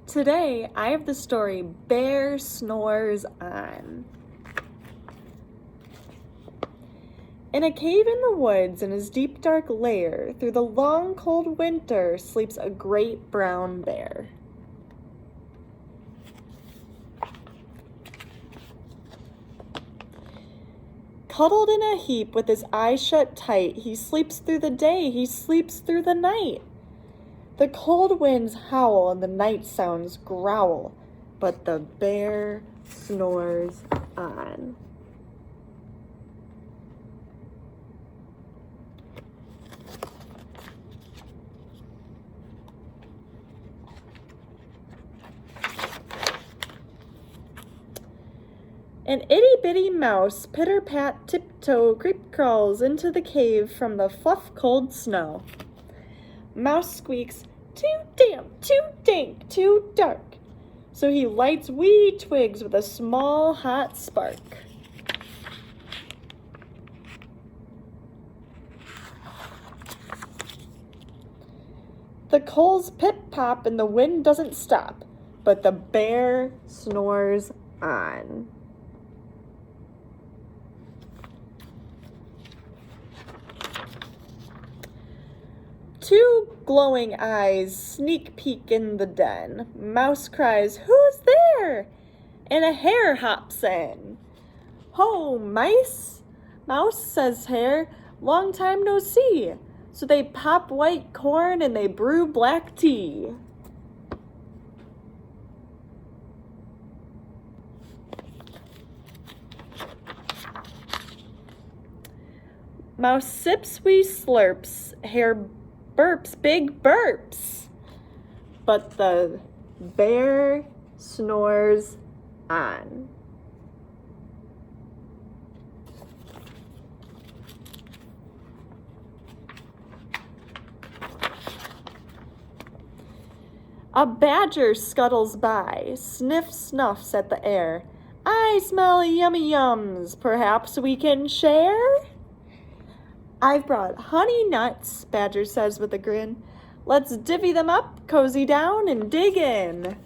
Today, I have the story Bear Snores On. In a cave in the woods in his deep dark lair, through the long cold winter, sleeps a great brown bear. Cuddled in a heap with his eyes shut tight, he sleeps through the day, he sleeps through the night. The cold winds howl and the night sounds growl, but the bear snores on. An itty-bitty mouse, pitter-pat, tiptoe, creep-crawls into the cave from the fluff cold snow. Mouse squeaks, "Too damp, too dank, too dark." So he lights wee twigs with a small hot spark. The coals pip-pop and the wind doesn't stop, but the bear snores on. Two glowing eyes sneak peek in the den. Mouse cries, "Who's there?" And a hare hops in. "Ho, mice!" Mouse says hare, "Long time no see." So they pop white corn and they brew black tea. Mouse sips wee slurps, hare burps big burps, but the bear snores on. A badger scuttles by, sniff snuffs at the air. "I smell yummy yums, perhaps we can share?" "I've brought honey nuts," Badger says with a grin. "Let's divvy them up, cozy down, and dig in."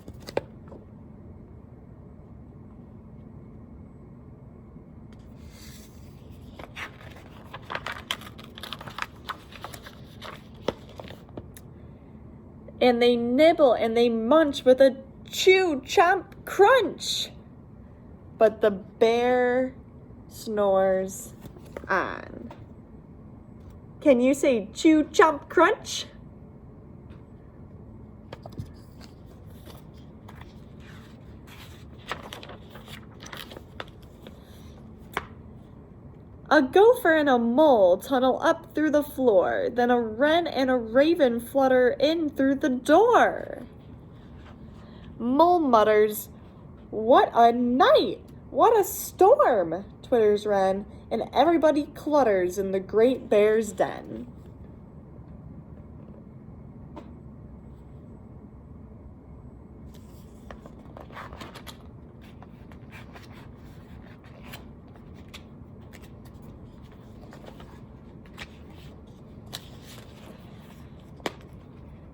And they nibble and they munch with a chew, chomp, crunch. But the bear snores on. Can you say chew, chomp, crunch? A gopher and a mole tunnel up through the floor. Then a wren and a raven flutter in through the door. Mole mutters, "What a night! What a storm!" twitters wren, and everybody clutters in the great bear's den.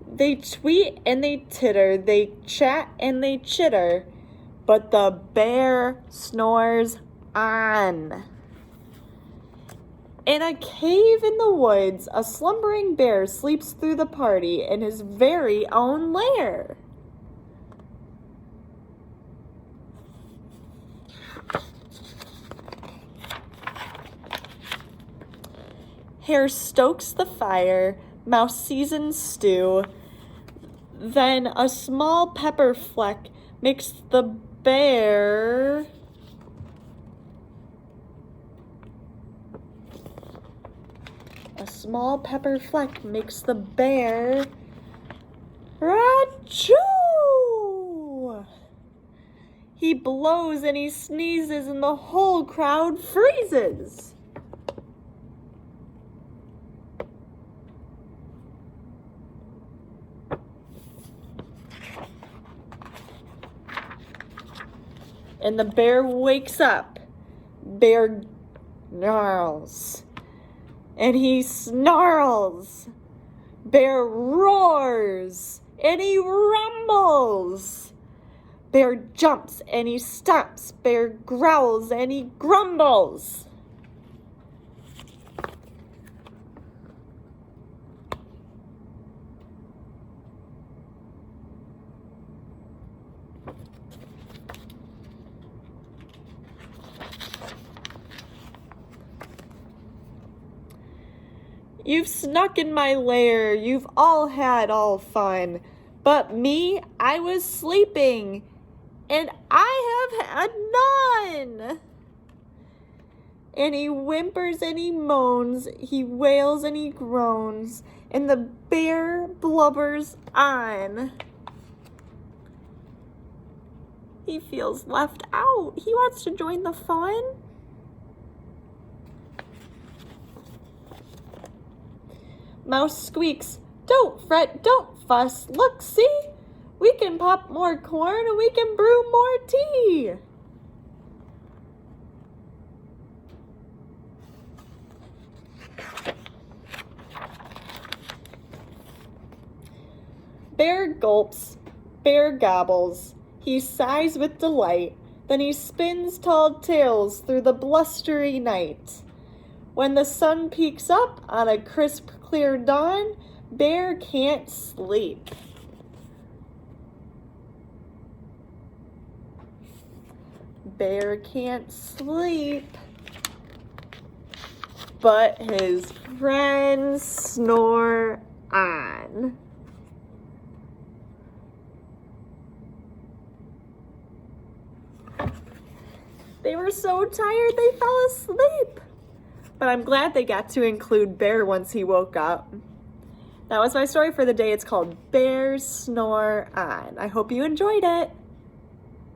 They tweet and they titter, they chat and they chitter, but the bear snores on. In a cave in the woods, a slumbering bear sleeps through the party in his very own lair. Hare stokes the fire, mouse seasons stew. Then a small pepper fleck makes the bear Achoo! He blows and he sneezes and the whole crowd freezes. And the bear wakes up. Bear gnarls. And he snarls. Bear roars. And he rumbles. Bear jumps and he stomps. Bear growls and he grumbles. You've snuck in my lair, you've all had all fun, but me, I was sleeping, and I have had none. And he whimpers and he moans, he wails and he groans, and the bear blubbers on. He feels left out. He wants to join the fun. Mouse squeaks, "Don't fret, don't fuss, look, see? We can pop more corn and we can brew more tea." Bear gulps, bear gobbles, he sighs with delight, then he spins tall tales through the blustery night. When the sun peeks up on a crisp, clear dawn, Bear can't sleep. Bear can't sleep, but his friends snore on. They were so tired they fell asleep. But I'm glad they got to include Bear once he woke up. That was my story for the day. It's called Bears Snore On. I hope you enjoyed it.